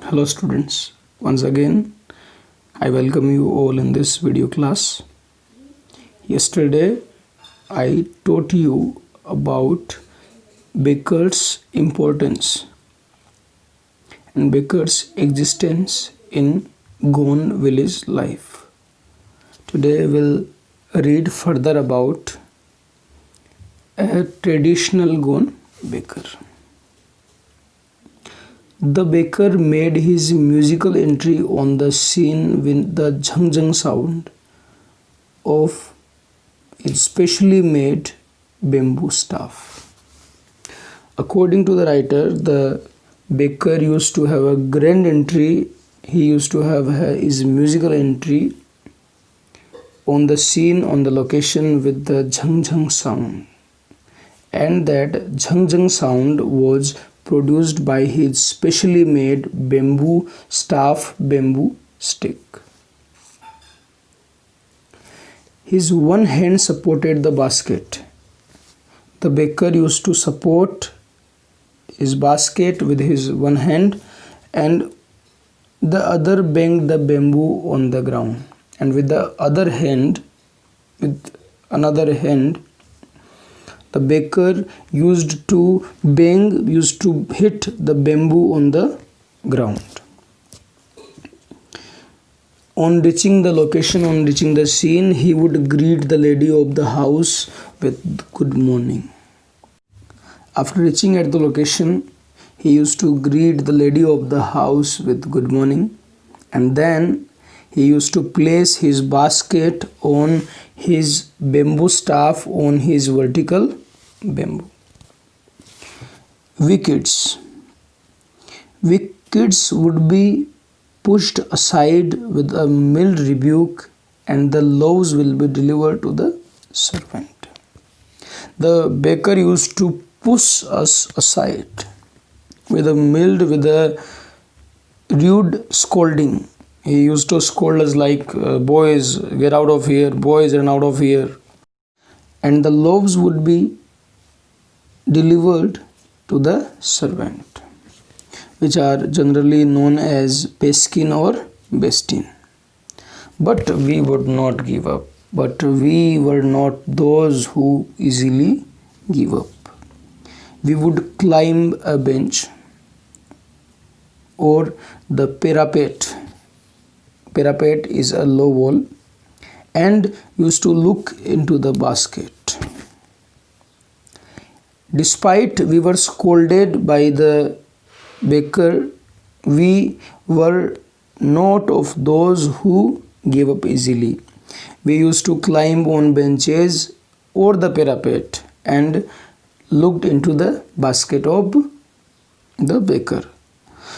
Hello students, once again I welcome you all in this video class. Yesterday I taught you about baker's importance and baker's existence in Goan village life. Today we'll read further about a traditional Goan baker. The baker made his musical entry on the scene with the jhang jhang sound of his specially made bamboo staff. According to the writer, the baker used to have a grand entry. He used to have his musical entry on the scene, on the location with the jhang jhang sound, and that jhang jhang sound was produced by his specially made bamboo staff, bamboo stick. His one hand supported the basket. The baker used to support his basket with his one hand, and the other banged the bamboo on the ground, and with the other hand, with another hand, the baker used to hit the bamboo on the ground. On reaching the location, on reaching the scene, he would greet the lady of the house with good morning. After reaching at the location, he used to greet the lady of the house with good morning, and then he used to place his basket on his bamboo staff on his vertical bamboo. Wickets would be pushed aside with a mild rebuke, and the loaves will be delivered to the servant. The baker used to push us aside with a rude scolding. He used to scold us like, boys, get out of here, boys, run out of here. And the loaves would be delivered to the servant, which are generally known as peskin or bestin. But we would not give up. But we were not those who easily give up. We would climb a bench or the parapet. Parapet is a low wall, and used to look into the basket. Despite we were scolded by the baker, we were not of those who gave up easily. We used to climb on benches or the parapet and looked into the basket of the baker.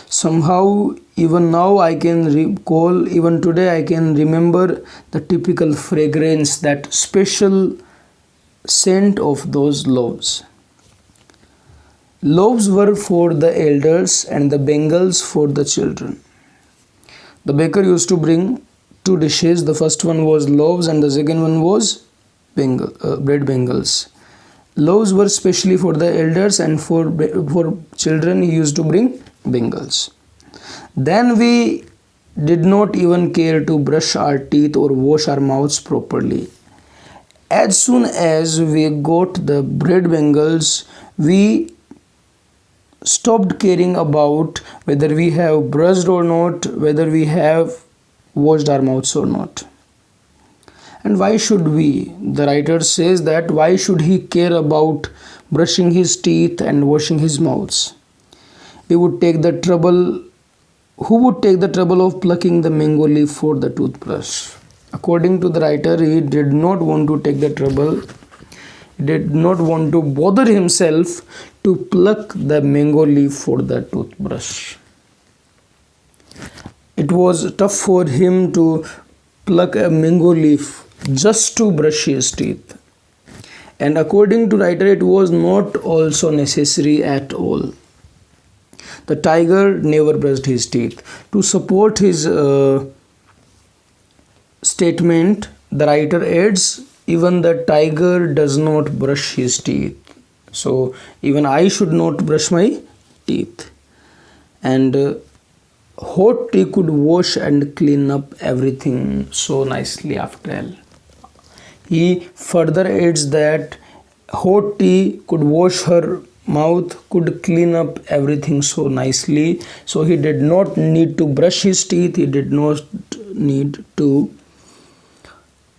Somehow, even now I can recall, even today I can remember the typical fragrance, that special scent of those loaves. Loaves were for the elders and the bangles for the children. The baker used to bring two dishes. The first one was loaves and the second one was bread bangles. Loaves were specially for the elders, and for children he used to bring bangles. Then we did not even care to brush our teeth or wash our mouths properly. As soon as we got the bread bangles, we stopped caring about whether we have brushed or not, whether we have washed our mouths or not. And why should we? The writer says that why should he care about brushing his teeth and washing his mouths? We would take the trouble. Who would take the trouble of plucking the mango leaf for the toothbrush? According to the writer, he did not want to take the trouble. He did not want to bother himself to pluck the mango leaf for the toothbrush. It was tough for him to pluck a mango leaf just to brush his teeth. And according to writer, it was not also necessary at all. The tiger never brushed his teeth. To support his statement, the writer adds, even the tiger does not brush his teeth. So even I should not brush my teeth. And hot tea could wash and clean up everything so nicely after all. He further adds that hot tea could wash her mouth, could clean up everything so nicely. So he did not need to brush his teeth, he did not need to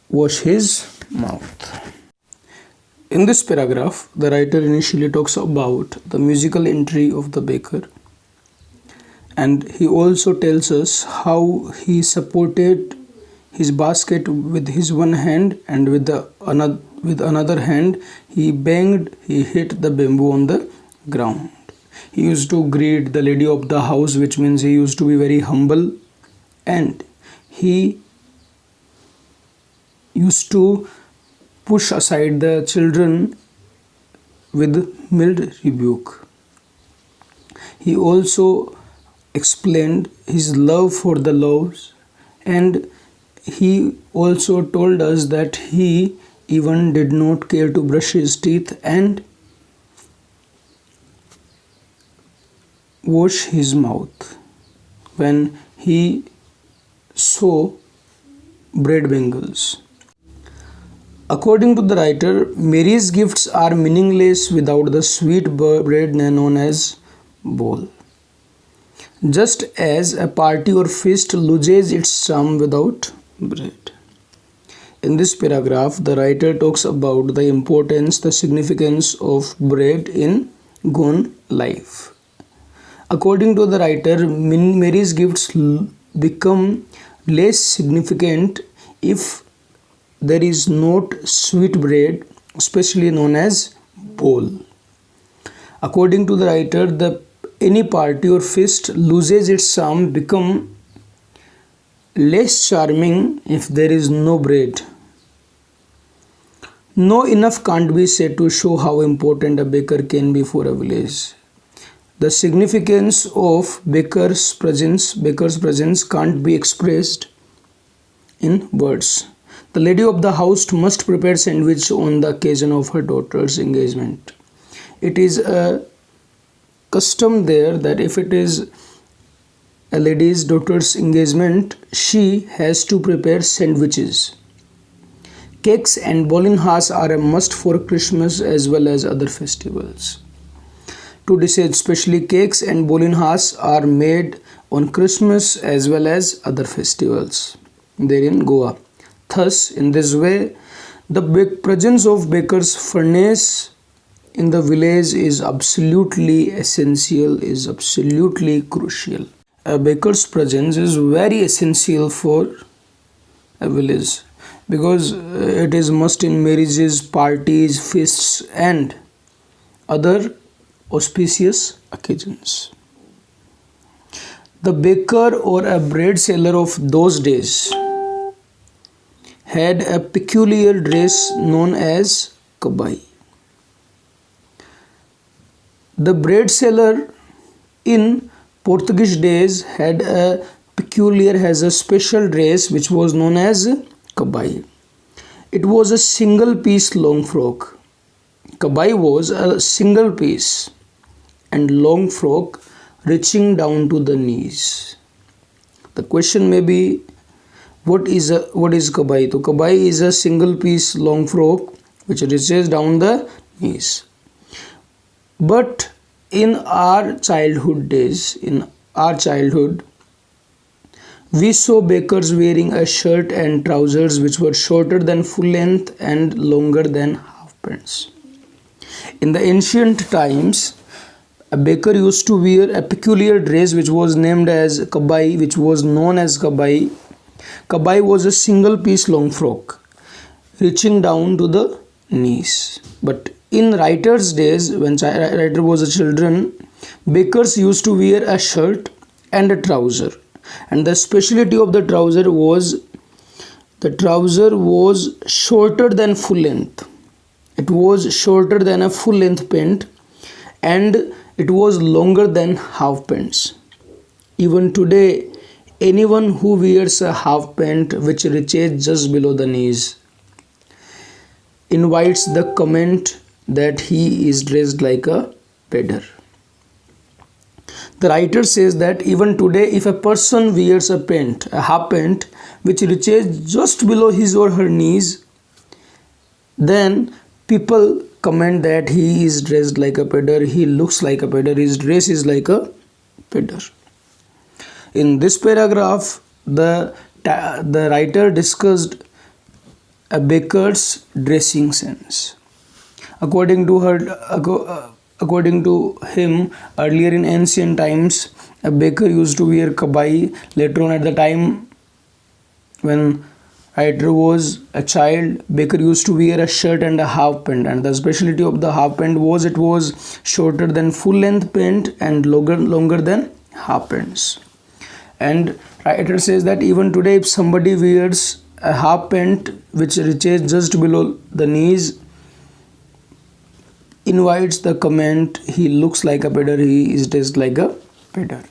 wash his mouth. In this paragraph, the writer initially talks about the musical entry of the baker, and he also tells us how he supported his basket with his one hand, and with another hand he banged, he hit the bamboo on the ground. He used to greet the lady of the house, which means he used to be very humble, and he used to push aside the children with mild rebuke. He also explained his love for the loaves, and he also told us that he even did not care to brush his teeth and wash his mouth when he saw bread bangles. According to the writer, Mary's gifts are meaningless without the sweet bread known as bowl. Just as a party or feast loses its charm without bread. In this paragraph, the writer talks about the importance, the significance of bread in Goan life. According to the writer, Mary's gifts become less significant if there is not sweet bread, especially known as bowl. According to the writer, any party or feast loses its charm, become less charming if there is no bread. No enough can't be said to show how important a baker can be for a village. The significance of baker's presence can't be expressed in words. The lady of the house must prepare sandwich on the occasion of her daughter's engagement. It is a custom there that if it is a lady's daughter's engagement, she has to prepare sandwiches. Cakes and bolinhas are a must for Christmas as well as other festivals. 2 dishes, especially cakes and bolinhas, are made on Christmas as well as other festivals there in Goa. Thus, in this way, the presence of baker's furnace in the village is absolutely essential, is absolutely crucial. A baker's presence is very essential for a village because it is must in marriages, parties, feasts, and other auspicious occasions. The baker or a bread seller of those days had a peculiar dress known as kabai. The bread seller in Portuguese days has a special dress which was known as kabai. It was a single piece long frock. Kabai was a single piece and long frock reaching down to the knees. The question may be, what is kabai? So kabai is a single piece long frock which reaches down the knees. But in our childhood, we saw bakers wearing a shirt and trousers which were shorter than full length and longer than half pants. In the ancient times, a baker used to wear a peculiar dress which was named as kabai, which was known as kabai. Kabai was a single piece long frock reaching down to the knees. But in writer's days, when writer was a children, bakers used to wear a shirt and a trouser. And the specialty of the trouser was shorter than full length. It was shorter than a full length pant and it was longer than half pants. Even today, anyone who wears a half pant which reaches just below the knees invites the comment that he is dressed like a pedder. The writer says that even today, if a person wears a half pant, which reaches just below his or her knees, then people comment that he is dressed like a pedder, he looks like a pedder, his dress is like a pedder. In this paragraph, the writer discussed a baker's dressing sense. According to him, earlier in ancient times, a baker used to wear kabai. Later on, at the time when writer was a child, baker used to wear a shirt and a half pant, and the specialty of the half pant was it was shorter than full length pant and longer than half pants. And writer says that even today, if somebody wears a half pant which reaches just below the knees, invites the comment, he looks like a pedder, he is dressed like a pedder.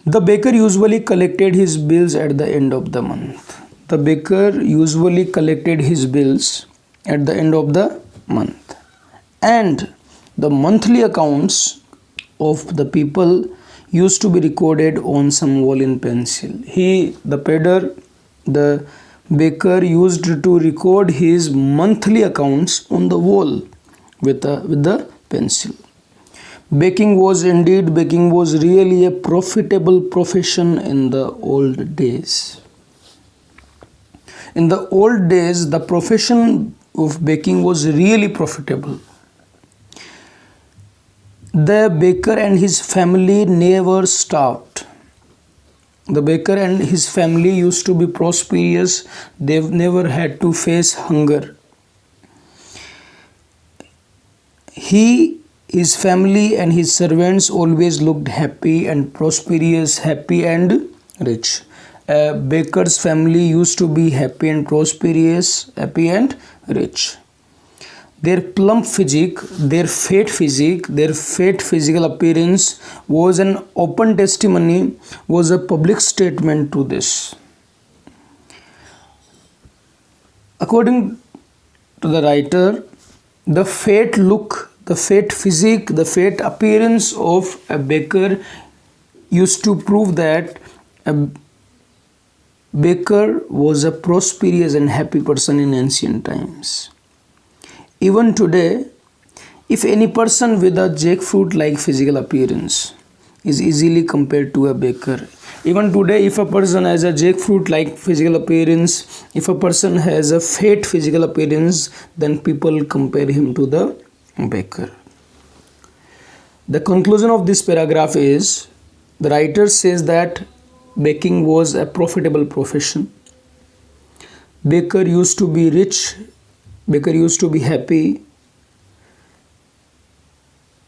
The baker usually collected his bills at the end of the month. The baker usually collected his bills at the end of the month. And the monthly accounts of the people used to be recorded on some wall in pencil. The baker used to record his monthly accounts on the wall with the pencil. Baking was really a profitable profession in the old days. In the old days, the profession of baking was really profitable. The baker and his family never starved. The baker and his family used to be prosperous. They never had to face hunger. His family and his servants always looked happy and prosperous, happy and rich. A baker's family used to be happy and prosperous, happy and rich. Their plump physique, their fat physical appearance was an open testimony, was a public statement to this. According to the writer, the fat look, the fat physique, the fat appearance of a baker used to prove that a baker was a prosperous and happy person in ancient times. Even today, if any person with a jackfruit-like physical appearance is easily compared to a baker, even today, if a person has a jackfruit-like physical appearance, if a person has a fat physical appearance, then people compare him to the baker. The conclusion of this paragraph is, the writer says that baking was a profitable profession. Baker used to be rich. Baker used to be happy.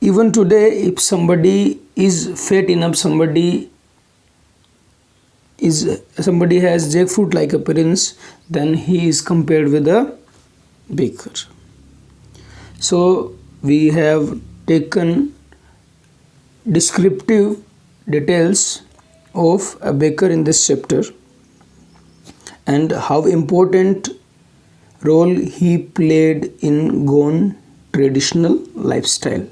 Even today, if somebody is fat enough, somebody has jackfruit-like appearance, then he is compared with a baker. So we have taken descriptive details of a baker in this chapter and how important role he played in Goan traditional lifestyle.